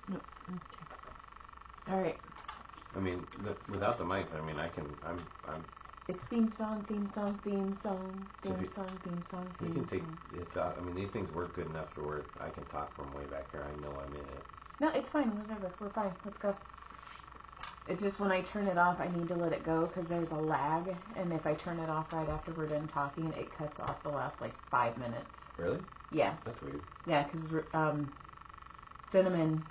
No. Okay. All right. I mean, without the mics, I mean, I'm. It's theme song, theme song, theme song, theme song, theme song, You theme can take song. it. I mean, these things work good enough to where I can talk from way back here. I know I'm in it. No, it's fine. Whatever. We're fine. Let's go. It's just when I turn it off, I need to let it go because there's a lag. And if I turn it off right after we're done talking, it cuts off the last, 5 minutes. Really? Yeah. That's weird. Yeah, because cinnamon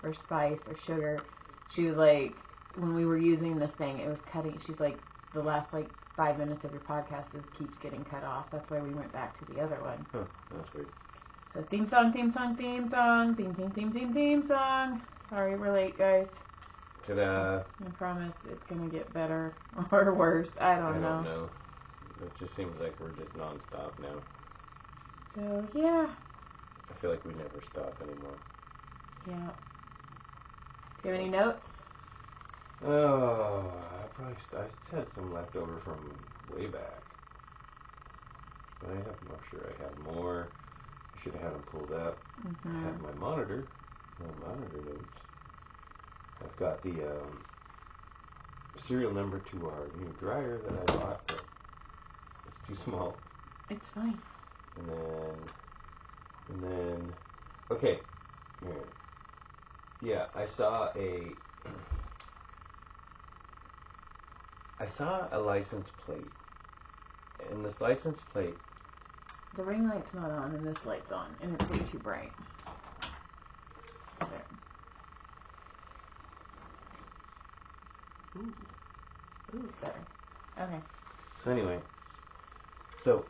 or spice or sugar, she was like, when we were using this thing, it was cutting. She's like, the last, 5 minutes of your podcast keeps getting cut off. That's why we went back to the other one. Huh. That's weird. So theme song, theme song, theme song, theme song. Sorry we're late, guys. Ta-da. I promise it's going to get better or worse. I don't know. It just seems like we're just non-stop now. So, yeah. I feel like we never stop anymore. Yeah. Do you have any notes? Oh, I had some left over from way back. But I'm sure I have more. I should have had them pulled up. Mm-hmm. I have my monitor notes. I've got the serial number to our new dryer that I bought, but it's too small. It's fine. And then, okay. Yeah, I saw a license plate, and this license plate. The ring light's not on, and this light's on, and it's way too bright. There. Ooh, better. Okay. So anyway, so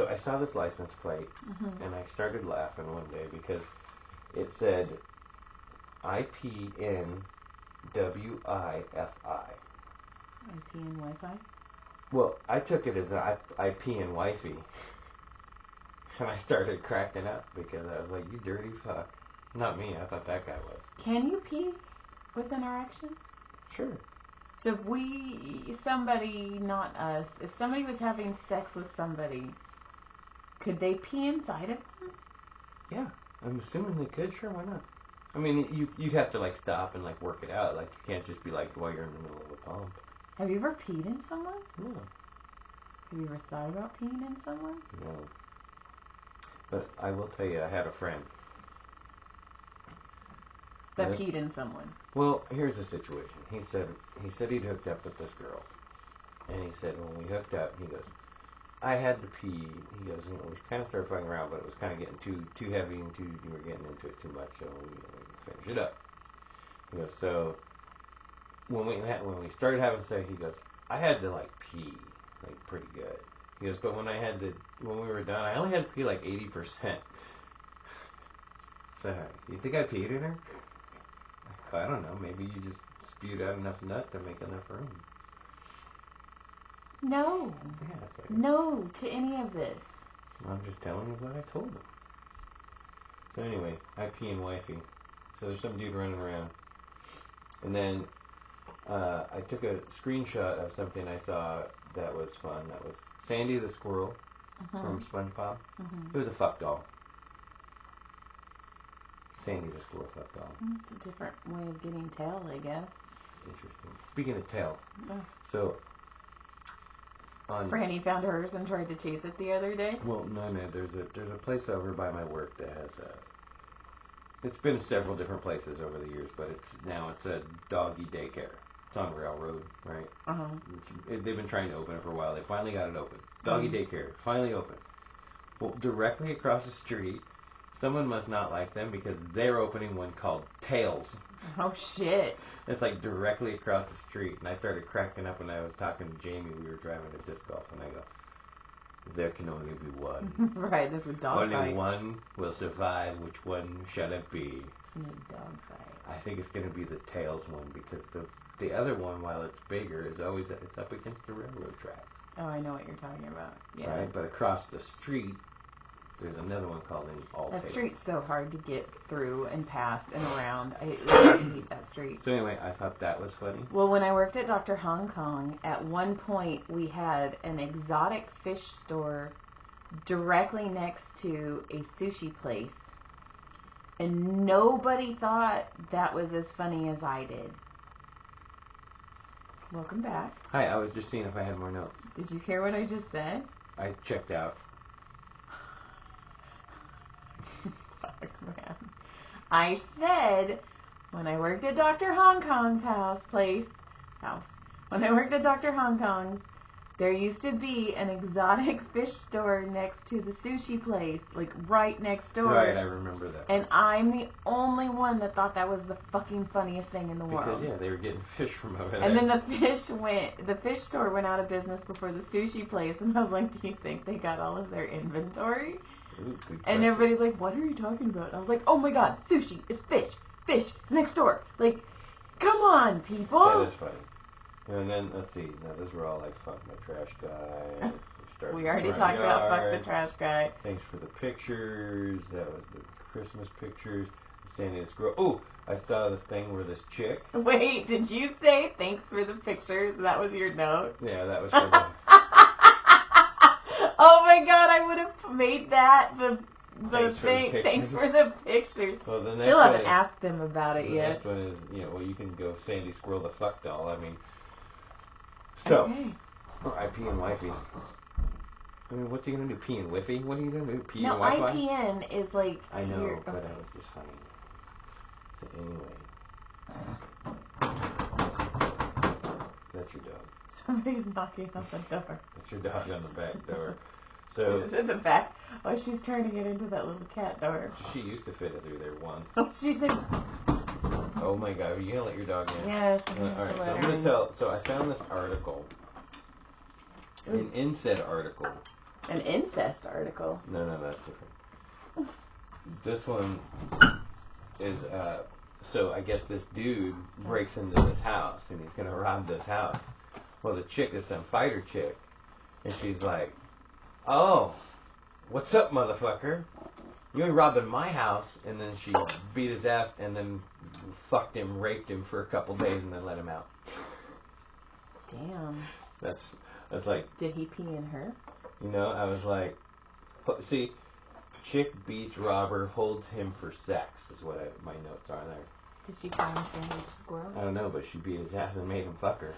I saw this license plate, and I started laughing one day because it said IPNWIFI. IP and Wi-Fi? Well, I took it as IP and wifey, and I started cracking up because I was like, "You dirty fuck!" Not me. I thought that guy was. Can you pee with an erection? Sure. So if somebody, not us, if somebody was having sex with somebody, could they pee inside of them? Yeah, I'm assuming they could. Sure, why not? I mean, you'd have to stop and work it out. You can't just be while you're in the middle of a pump. Have you ever peed in someone? No. Have you ever thought about peeing in someone? No. But I will tell you, I had a friend that peed in someone. Well, here's the situation. He said he'd hooked up with this girl, and he said when we hooked up, he goes, I had to pee. He goes, we kind of started fucking around, but it was kind of getting too heavy and you were getting into it too much, so we finished it up. He goes, so when we started having sex, he goes, I had to pee pretty good. He goes, but when we were done, I only had to pee 80%. So you think I peed in her? I don't know. Maybe you just spewed out enough nut to make enough room. No. Yeah, no to any of this. Well, I'm just telling you what I told him. So anyway, IP and wifey. So there's some dude running around. And then I took a screenshot of something I saw that was fun. That was Sandy the squirrel from SpongeBob. It was a fuck doll. Sandy the squirrel fuck doll. It's a different way of getting tail, I guess. Interesting. Speaking of tails, so Franny found hers and tried to chase it the other day. Well, no. There's a place over by my work that has it's been several different places over the years, but it's a doggy daycare. It's on Railroad, right? They've been trying to open it for a while. They finally got it open. Doggy daycare, finally open. Well, directly across the street, someone must not like them because they're opening one called Tails. Oh, shit. It's directly across the street. And I started cracking up when I was talking to Jamie. We were driving to disc golf, and I go, there can only be one. Right, this is a dog only fight. one will survive. Which one shall it be? It's going to be a dog fight. I think it's going to be the Tails one because the other one, while it's bigger, it's up against the railroad tracks. Oh, I know what you're talking about. Yeah. Right, but across the street, there's another one called All Tails. That street's so hard to get through and past and around. I hate that street. So anyway, I thought that was funny. Well, when I worked at Dr. Hong Kong, at one point we had an exotic fish store directly next to a sushi place. And nobody thought that was as funny as I did. Welcome back. Hi, I was just seeing if I had more notes. Did you hear what I just said? I checked out. Fuck, man. I said, when I worked at Dr. Hong Kong's house, when I worked at Dr. Hong Kong's, there used to be an exotic fish store next to the sushi place, like right next door. Right, I remember that. And I'm the only one that thought that was the fucking funniest thing in the world. Because, yeah, they were getting fish from over there. And then the fish store went out of business before the sushi place, and I was like, do you think they got all of their inventory? Ooh, and everybody's like, what are you talking about? And I was like, oh my god, sushi is fish. Fish is next door. Like, come on, people. That is funny. And then, let's see, now those were all like, fuck my trash guy. We already talked about fuck the trash guy. Thanks for the pictures. That was the Christmas pictures. Sandy the squirrel. Oh, I saw this thing where this chick. Wait, did you say thanks for the pictures? That was your note? Yeah, that was for the... Oh my god, I would have made that the Thanks thing. for the Thanks for the pictures. Well, the next Still one haven't is, asked them about it the yet. next one is, well, you can go Sandy Squirrel the fuck doll. I mean, so, Okay. IP and wifey. I mean, what's he gonna do? Pee and whiffy? What are you gonna do? Pee No, and Wi-Fi? IPN is like. I know, your- but that was just funny. So anyway, that's your dog. Somebody's knocking on the door. That's your dog on the back door. So It's in the back. Oh, she's trying to get into that little cat door. she used to fit through there once. Oh, she's in. Oh my god, are you gonna let your dog in? Yes. Alright, so I'm gonna tell. So I found this article, an incest article. An incest article. No, that's different. This one is, so I guess this dude breaks into this house and he's gonna rob this house. Well, the chick is some fighter chick, and she's like, "Oh, what's up, motherfucker? You ain't robbing my house." And then she beat his ass and then fucked him, raped him for a couple days, and then let him out. Damn. That's like, Did he pee in her? I was like, see, chick beats robber, holds him for sex, is what my notes are there. Did she call him Sandy the squirrel? I don't know, but she beat his ass and made him fuck her.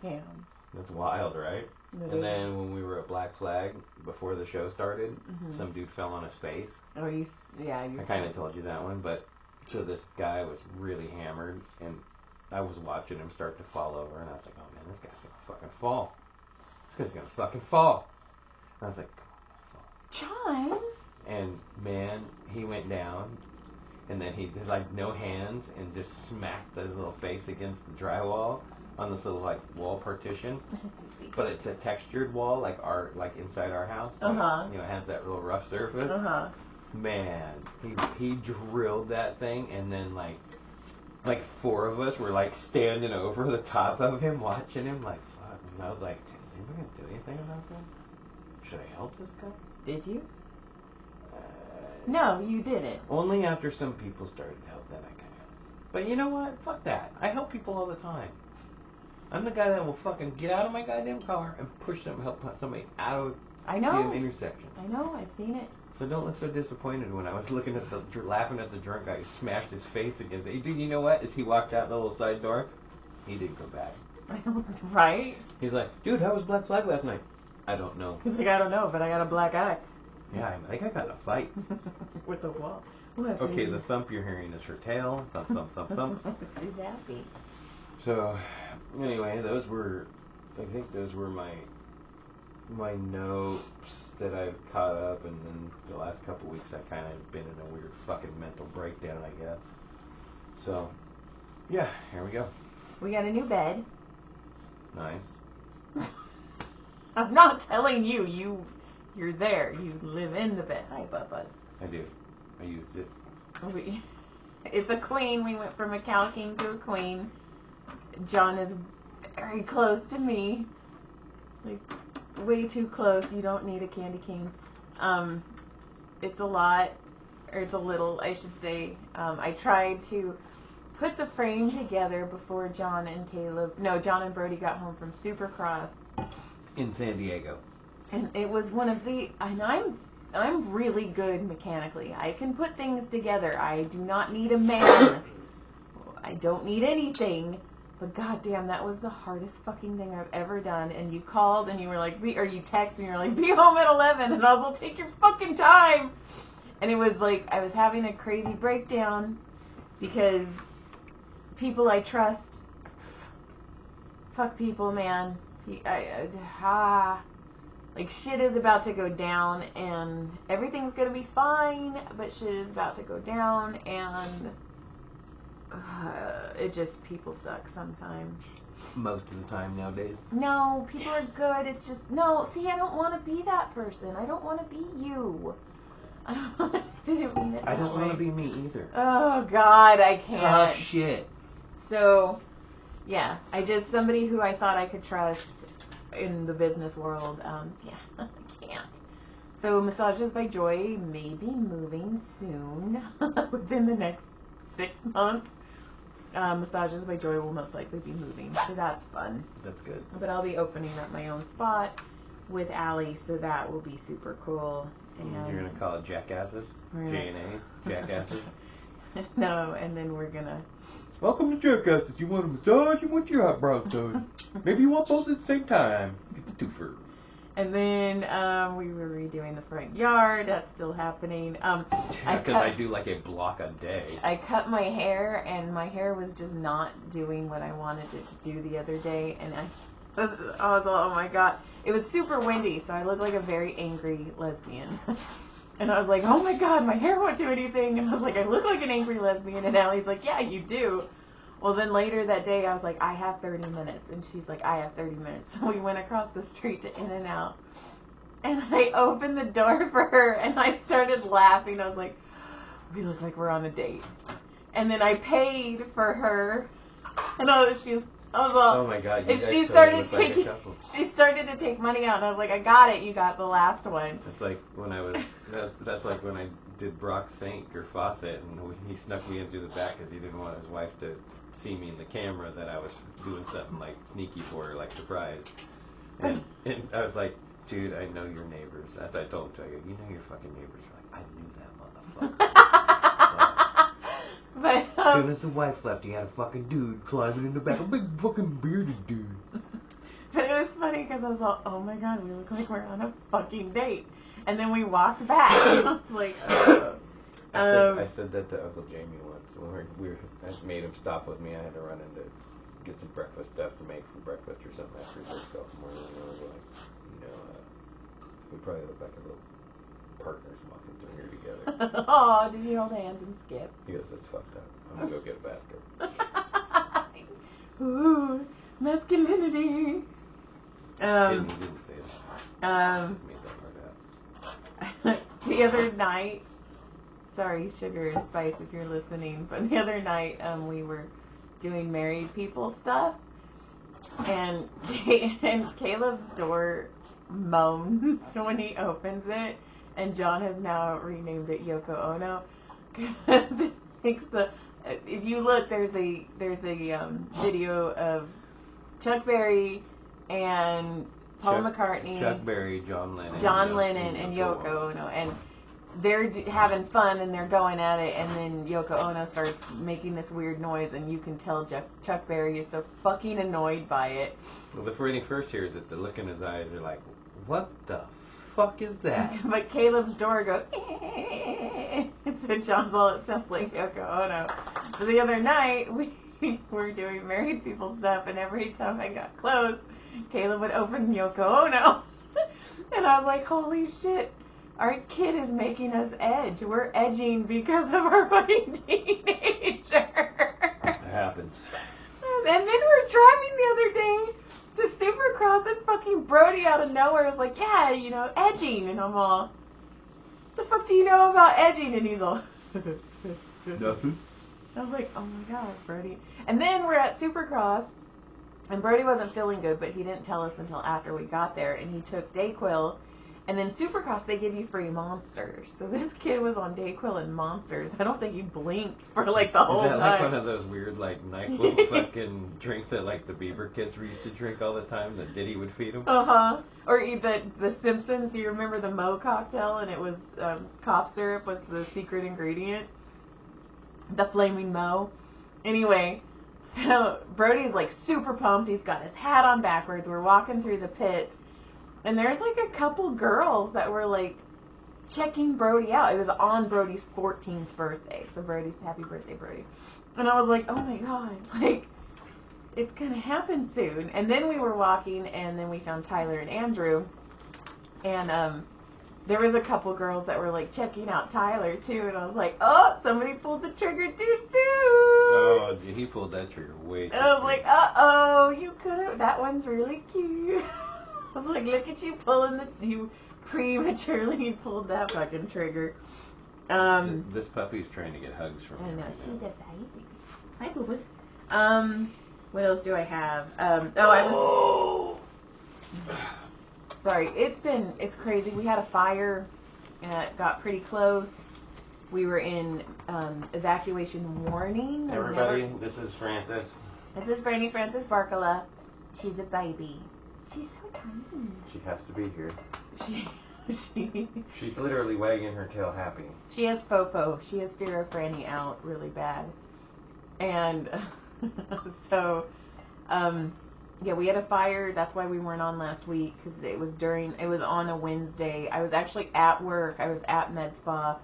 Damn. That's wild, right? That And is- then when we were at Black Flag, before the show started, some dude fell on his face. Oh, you I kind of told you that one, but so this guy was really hammered, and I was watching him start to fall over, and I was like, oh man, this guy's gonna fucking fall. This guy's gonna fucking fall. And I was like, come on, fall. John? And man, he went down, and then he did like no hands and just smacked his little face against the drywall on this little like wall partition. But it's a textured wall, like inside our house. Like, it has that real rough surface. Man, he drilled that thing, and then like four of us were like standing over the top of him, watching him. Like, fuck. And I was like, is anybody gonna do anything about this? Should I help this guy? Did you? No, you didn't. Only after some people started to help, then I kind of. But you know what? Fuck that. I help people all the time. I'm the guy that will fucking get out of my goddamn car and help somebody out of I the know. damn intersection. I know. I've seen it. So don't look so disappointed when I was looking at laughing at the drunk guy who smashed his face against it. Dude, you know what? As he walked out the little side door, he didn't go back. Right? He's like, dude, how was Black Flag last night? I don't know. He's like, I don't know, but I got a black eye. Yeah, I think I got in a fight. With the wall. What, Okay, the thump you're hearing is her tail. Thump, thump, thump, thump. She's happy. So, anyway, I think those were my notes that I've caught up, and then the last couple weeks I kind of been in a weird fucking mental breakdown, I guess. So, yeah, here we go. We got a new bed. Nice. I'm not telling you. You're there. You live in the bed. Hi, Bubba's. I do. I used it. It's a queen. We went from a cow king to a queen. John is very close to me. Like, way too close. You don't need a candy cane. It's a lot. Or it's a little, I should say. I tried to put the frame together before John and Brodie got home from supercross. In San Diego. And it was one of the, and I'm I'm really good mechanically. I can put things together. I do not need a man. I don't need anything. But goddamn, that was the hardest fucking thing I've ever done. And you called and you were like, or you texted and you were like, be home at 11. And I was like, take your fucking time. And it was like, I was having a crazy breakdown because people I trust, fuck people, man. Like, shit is about to go down, and everything's gonna be fine, but shit is about to go down, and it just, people suck sometimes. Most of the time nowadays. No, people are good. It's just, no, see, I don't want to be that person. I don't want to be you. I didn't mean it. I don't want to be me either. Oh, God, I can't. Tough shit. So, yeah, somebody who I thought I could trust in the business world, yeah, I can't. So, Massages by Joy may be moving soon, within the next 6 months. Massages by Joy will most likely be moving, so that's fun. That's good. But I'll be opening up my own spot with Allie, so that will be super cool. And you're going to call it Jackasses? J&A? Jackasses? No, and then we're going to... Welcome to Jackasses. You want a massage? You want your eyebrows done? Maybe you want both at the same time. Get the twofer. And then we were redoing the front yard. That's still happening. Because I do like a block a day. I cut my hair, and my hair was just not doing what I wanted it to do the other day. And I was, oh my God. It was super windy, so I looked like a very angry lesbian. And I was like, oh my God, my hair won't do anything. And I was like, I look like an angry lesbian. And Allie's like, yeah, you do. Well, then later that day, I was like, I have 30 minutes. And she's like, I have 30 minutes. So we went across the street to In-N-Out. And I opened the door for her, and I started laughing. I was like, we look like we're on a date. And then I paid for her. And I was like, oh my God, and she started to take money out. And I was like, I got it. You got the last one. That's like when that's like when I did Brock's sink or faucet, and he snuck me in through the back because he didn't want his wife to see me in the camera that I was doing something like sneaky for her, like surprise. And I was like, dude, I know your neighbors. As I told him, you know your fucking neighbors. Like, I knew that motherfucker. But as soon as the wife left, he had a fucking dude climbing in the back, a big fucking bearded dude. But it was funny because I was like, oh my God, we look like we're on a fucking date. And then we walked back. I was like, I said that to Uncle Jamie once. When I made him stop with me. I had to run in to get some breakfast stuff to make for breakfast or something after he worked out from morning. And I was like, we probably look like a little partners walking through here together. Oh, did you hold hands and skip? He goes, that's fucked up. I'm going to go get a basket. Ooh, masculinity. He didn't say that. Made that part out. The other night, sorry, Sugar and Spice, if you're listening, but the other night we were doing married people stuff, and Caleb's door moans when he opens it, and John has now renamed it Yoko Ono because it makes the. If you look, there's a video of Chuck Berry and Paul McCartney, Chuck Berry, John Lennon, and Yoko Ono, and they're having fun and they're going at it, and then Yoko Ono starts making this weird noise, and you can tell Chuck Berry is so fucking annoyed by it. Well, when he first hears it, the look in his eyes are like, what the fuck is that? But Caleb's door goes, and so John's all, it sounds like Yoko Ono. So the other night, we were doing married people stuff, and every time I got close, Caleb would open Yoko Ono. And I was like, holy shit, our kid is making us edge. We're edging because of our fucking teenager. It happens. And then we're driving the other day to Supercross, and fucking Brodie out of nowhere was like, yeah, edging. And I'm all, the fuck do you know about edging? And he's all, Nothing. I was like, oh my God, Brodie. And then we're at Supercross, and Brodie wasn't feeling good, but he didn't tell us until after we got there, and he took Dayquil, And then Supercross, they give you free Monsters. So this kid was on Dayquil and Monsters. I don't think he blinked for like the whole time. Is that like one of those weird like NyQuil fucking drinks that like the Bieber kids used to drink all the time that Diddy would feed them? Uh-huh. Or the Simpsons, do you remember the Mo cocktail? And it was cough syrup was the secret ingredient. The Flaming Mo. Anyway, so Brodie's like super pumped. He's got his hat on backwards. We're walking through the pits. And there's like a couple girls that were like checking Brodie out. It was on Brodie's 14th birthday. So Brodie's happy birthday, Brodie. And I was like, oh my God, like it's going to happen soon. And then we were walking and then we found Tyler and Andrew. And there was a couple girls that were like checking out Tyler too. And I was like, oh, somebody pulled the trigger too soon. Oh, he pulled that trigger way too soon. And I was like, uh-oh, you could have, that one's really cute. I was like, look at you pulling you prematurely pulled that fucking trigger. This puppy's trying to get hugs from me. I know, right she's now. a baby. Hi, boobas. What else do I have? I was... Sorry, it's crazy. We had a fire, and it got pretty close. We were in evacuation warning. Everybody, this is Frances. This is Franny Frances Barkala. She's a baby. She's so tiny. She has to be here. She's literally wagging her tail happy. She has fofo. She has fear of Franny out really bad. And so, yeah, we had a fire. That's why we weren't on last week, because it was on a Wednesday. I was actually at work. I was at Med Spa.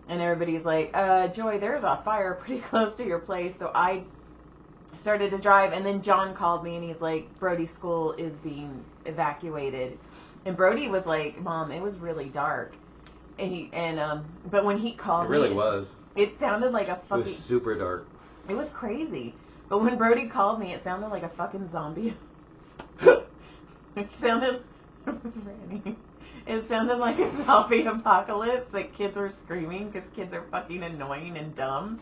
And everybody's like, Joy, there's a fire pretty close to your place. So I started to drive, and then John called me, and he's like, Brodie's school is being evacuated. And Brodie was like, Mom, it was really dark. And but when he called me... It really me, was. It sounded like a fucking... It was super dark. It was crazy. But when Brodie called me, it sounded like a fucking zombie. It sounded... It sounded like a zombie apocalypse. Like, kids were screaming because kids are fucking annoying and dumb.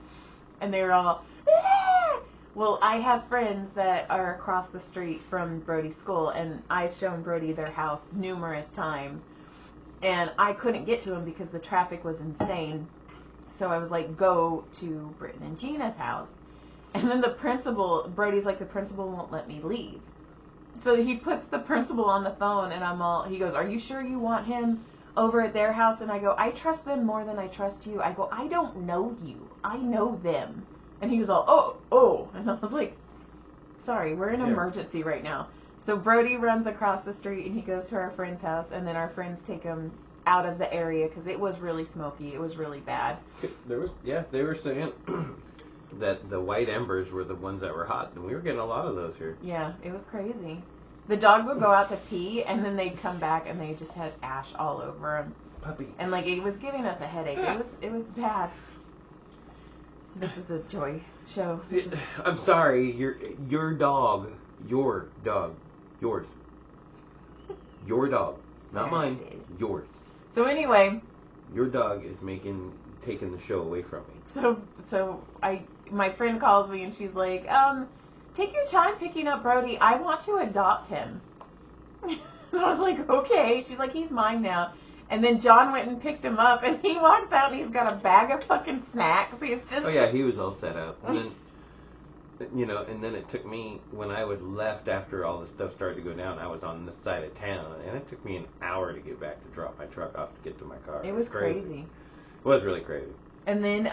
And they were all... Ah! Well, I have friends that are across the street from Brodie's school, and I've shown Brodie their house numerous times. And I couldn't get to him because the traffic was insane. So I was like, go to Britton and Gina's house. And then the principal, Brodie's like, the principal won't let me leave. So he puts the principal on the phone, and he goes, are you sure you want him over at their house? And I go, I trust them more than I trust you. I go, I don't know you. I know them. And he was all, oh. And I was like, sorry, we're in an emergency right now. So Brodie runs across the street, and he goes to our friend's house, and then our friends take him out of the area because it was really smoky. It was really bad. They were saying that the white embers were the ones that were hot, and we were getting a lot of those here. Yeah, it was crazy. The dogs would go out to pee, and then they'd come back, and they just had ash all over them. Puppy. And like it was giving us a headache. It was bad. This is a Joy show. I'm sorry, your dog, yours, not mine, yours. So anyway, your dog is taking the show away from me. So my friend calls me and she's like, take your time picking up Brodie. I want to adopt him. And I was like, okay. She's like, he's mine now. And then John went and picked him up, and he walks out, and he's got a bag of fucking snacks. He's just... Oh, yeah, he was all set up. And then, and then it took me, when I was left after all this stuff started to go down, I was on this side of town, and it took me an hour to get back to drop my truck off to get to my car. It was crazy. It was really crazy. And then,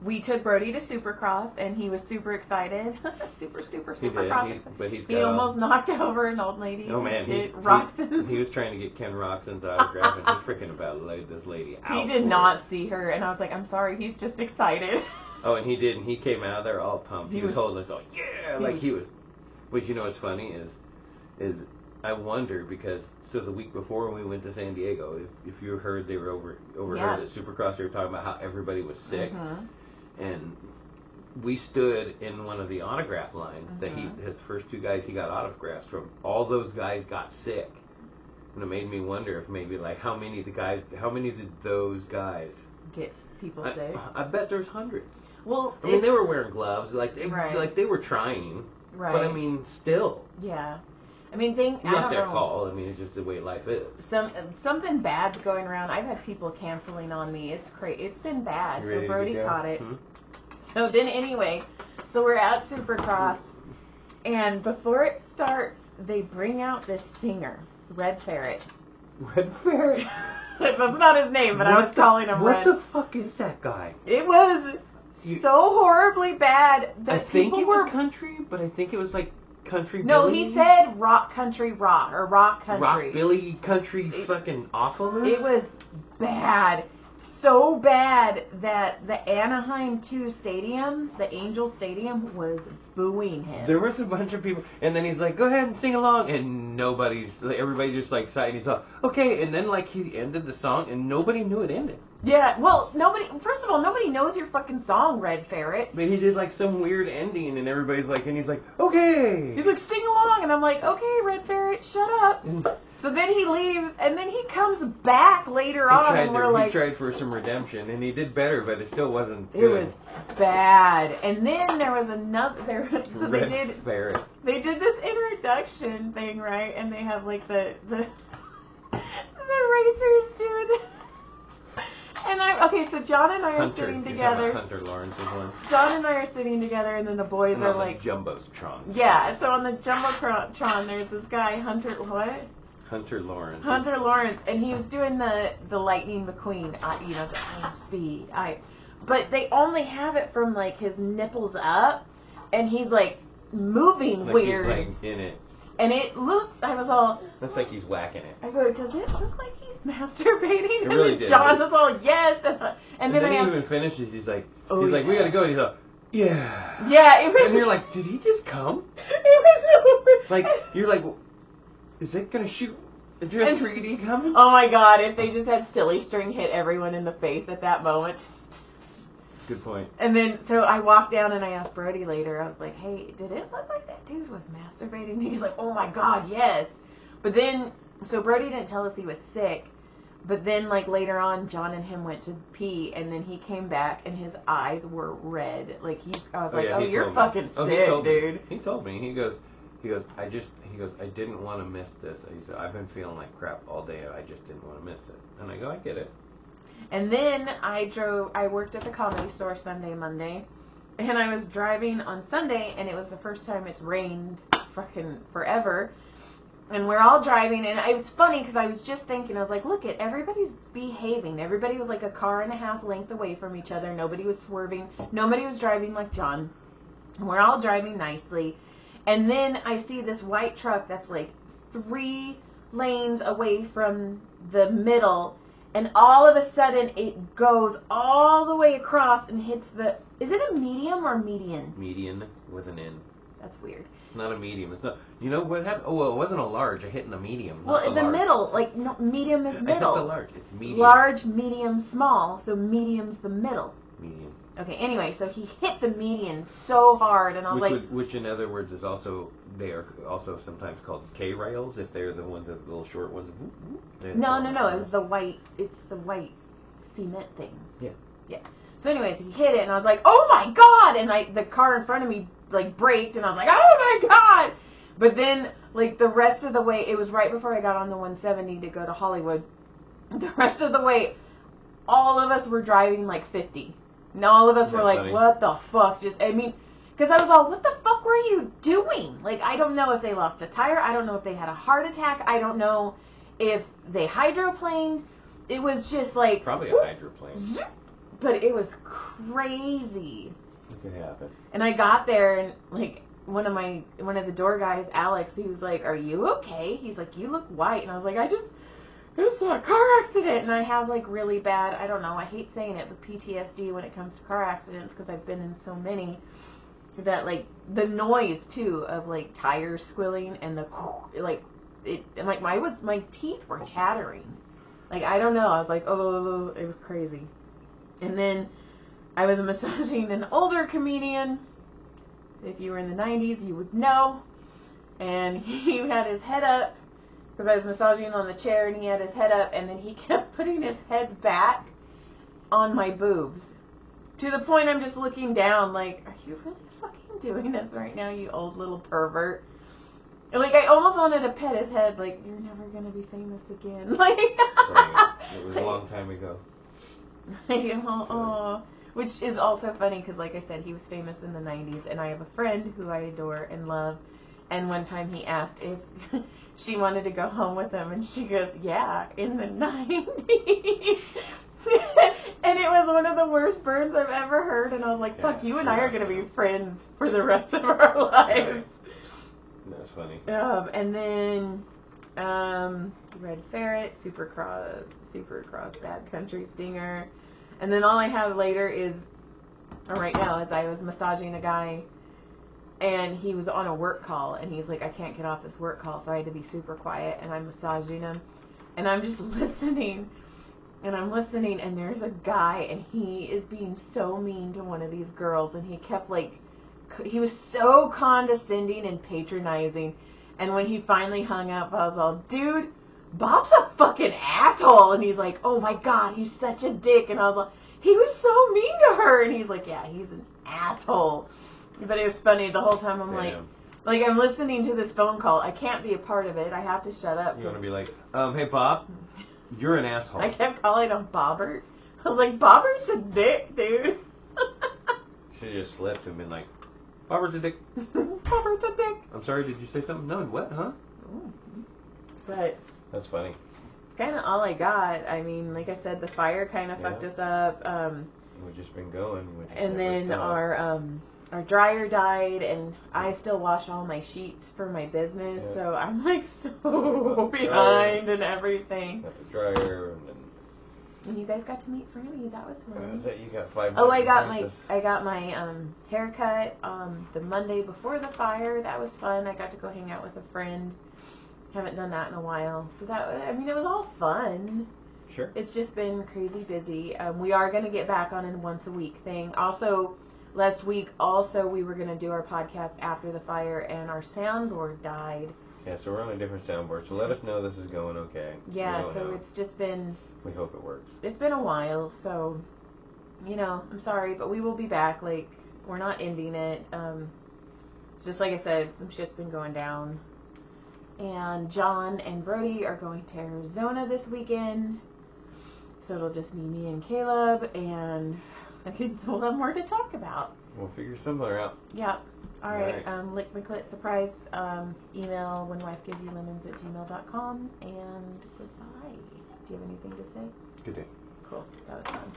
we took Brodie to Supercross, and he was super excited. super excited. He almost knocked over an old lady. Oh, man. Roxanne's. He was trying to get Ken Roxanne's autograph, and he freaking about laid this lady out. He did not see her, and I was like, I'm sorry, he's just excited. Oh, and he did, and he came out of there all pumped. He was holding us all, yeah, like he was. But you know what's funny is I wonder because, so the week before when we went to San Diego, if you heard they were overheard at Supercross, they were talking about how everybody was sick. Mm-hmm. And we stood in one of the autograph lines that his first two guys he got autographs from. All those guys got sick, and it made me wonder if maybe like how many did those guys get people sick? I bet there's hundreds. Well, I mean they were wearing gloves, like they were trying, right. But I mean still. Yeah, I mean, I Not don't their know. fault. I mean, it's just the way life is. Something bad's going around. I've had people canceling on me. It's crazy. It's been bad. You So ready to Brodie go? caught it. So then anyway, so we're at Supercross, and before it starts, they bring out this singer, Red Ferret. Red Ferret. That's not his name, but I was calling him Red. What the fuck is that guy? It was so horribly bad that I think people it were. was country, but I think it was like country. No, Billy? he said country rock or rock country. Rock Billy country fucking awfulness. It was bad. So bad that the Anaheim 2 stadium, the Angels stadium, was booing him. There was a bunch of people, and then he's like, "Go ahead and sing along," and everybody just like sighed. He's like, "Okay," and then like he ended the song, and nobody knew it ended. Yeah, well, first of all, nobody knows your fucking song, Red Ferret. But he did like some weird ending, and everybody's like, and he's like, "Okay." He's like, "Sing along," and I'm like, "Okay, Red Ferret, shut up." So then he leaves, and then he comes back later on, and we're like... He tried for some redemption, and he did better, but it still wasn't good. It was bad. And then there was another... So Red Ferret. They did this introduction thing, right? And they have, like, the racers doing it. And okay, so John and I are sitting together. Hunter Lawrence's one. John and I are sitting together, and then the boys are like... Jumbotron. Yeah, so on the Jumbotron, there's this guy, Hunter... What? Hunter Lawrence. Hunter Lawrence, and he was doing the Lightning McQueen, the speed. But they only have it from like his nipples up, and he's like moving like weird. He's like in it. And it looks. I was all. That's like he's whacking it. I go, does it look like he's masturbating? It really and did. John was all yes, and then he I even finishes. He's like, Oh, we gotta go. And he's like, yeah. Yeah, it was. And you're like, did he just come? It was Like you're like, is it gonna shoot? Is there a 3D coming? Oh my god, if they just had Silly String hit everyone in the face at that moment. Good point. And then, so I walked down and I asked Brodie later, I was like, hey, did it look like that dude was masturbating? And he's like, oh my god, yes. But then, so Brodie didn't tell us he was sick. But then, like, later on, John and him went to pee, and then he came back, and his eyes were red. Like, I was like, you're fucking sick, dude. He told me. He goes, I didn't want to miss this. He said, I've been feeling like crap all day. I just didn't want to miss it. And I go, I get it. And then I worked at the Comedy Store Sunday, Monday, and I was driving on Sunday, and it was the first time it's rained fucking forever. And we're all driving, and it's funny because I was just thinking, I was like, look, everybody's behaving. Everybody was like a car and a half length away from each other. Nobody was swerving. Nobody was driving like John. We're all driving nicely. And then I see this white truck that's like 3 lanes away from the middle, and all of a sudden it goes all the way across and hits is it a medium or median? Median with an N. That's weird. It's not a medium. It's not. You know what happened? Oh, well, it wasn't a large. I hit in the medium. Well, in the large. middle, like no, medium is middle. I hit the large. It's medium. Large, medium, small. So medium's the middle. Medium. Okay. Anyway, so he hit the median so hard, and I was which in other words is also they are also sometimes called K rails if they're the ones that the little short ones. No. It was the white. It's the white cement thing. Yeah. Yeah. So anyways, he hit it, and I was like, oh my god! And the car in front of me like braked, and I was like, oh my god! But then like the rest of the way, it was right before I got on the 170 to go to Hollywood. The rest of the way, all of us were driving like 50. And all of us were like, funny? what the fuck? Because I was all, what the fuck were you doing? Like, I don't know if they lost a tire. I don't know if they had a heart attack. I don't know if they hydroplaned. It was just like... Probably a hydroplane. But it was crazy. It could happen. And I got there, and like, one of the door guys, Alex, he was like, are you okay? He's like, you look white. And I was like, I just saw a car accident, and I have like really bad, I don't know, I hate saying it, but PTSD when it comes to car accidents because I've been in so many, that like the noise too of like tires squealing and the like it, and like my teeth were chattering, like I don't know, I was like, oh, it was crazy. And then I was massaging an older comedian. If you were in the 90s, you would know. And he had his head up, because I was massaging him on the chair, and he had his head up, and then he kept putting his head back on my boobs. To the point I'm just looking down like, are you really fucking doing this right now, you old little pervert? Like, I almost wanted to pet his head, like, you're never gonna be famous again. Like, Right. It was a long time ago. Which is also funny because, like I said, he was famous in the 90s, and I have a friend who I adore and love, and one time he asked if she wanted to go home with him, and she goes, yeah, in the 90s. And it was one of the worst burns I've ever heard, and I was like, fuck, you and I are going to be friends for the rest of our lives. That's funny. And then Red Ferret, Supercross, Bad Country Stinger. And then all I have later is, or right now, is I was massaging a guy, and he was on a work call, and he's like, I can't get off this work call, so I had to be super quiet, and I'm massaging him, and I'm just listening, and there's a guy, and he is being so mean to one of these girls, and he kept, like, he was so condescending and patronizing, and when he finally hung up, I was all, dude, Bob's a fucking asshole. And he's like, oh my god, he's such a dick. And I was like, he was so mean to her. And he's like, yeah, he's an asshole. But it was funny the whole time. I'm like I'm listening to this phone call. I can't be a part of it. I have to shut up. You want to be like, hey Bob, you're an asshole. I kept calling him Bobbert. I was like, Bobbert's a dick, dude. Should've just slipped and been like, Bobbert's a dick. Bobbert's a dick. I'm sorry, did you say something? No, what, huh? Ooh. But that's funny. It's kind of all I got. I mean, like I said, the fire kind of fucked us up. We've just been going. And then our dryer died, and I still wash all my sheets for my business, so I'm like so behind and everything. Got the dryer, and you guys got to meet Franny. That was fun. Was that you got 5 minutes? Oh, I got my haircut the Monday before the fire. That was fun. I got to go hang out with a friend. Haven't done that in a while. So it was all fun. Sure. It's just been crazy busy. We are going to get back on a once a week thing. Also, last week, we were going to do our podcast after the fire, and our soundboard died. Yeah, so we're on a different soundboard. So let us know this is going okay. Yeah, so it's just been... We hope it works. It's been a while, so, I'm sorry, but we will be back. Like, we're not ending it. Just like I said, some shit's been going down. And John and Brodie are going to Arizona this weekend. So it'll just be me and Caleb, and I think we'll have more to talk about. We'll figure somewhere out. Yeah. All right. Lick my clit surprise. Email whenwifegivesyoulemons@gmail.com, and goodbye. Do you have anything to say? Good day. Cool. That was fun.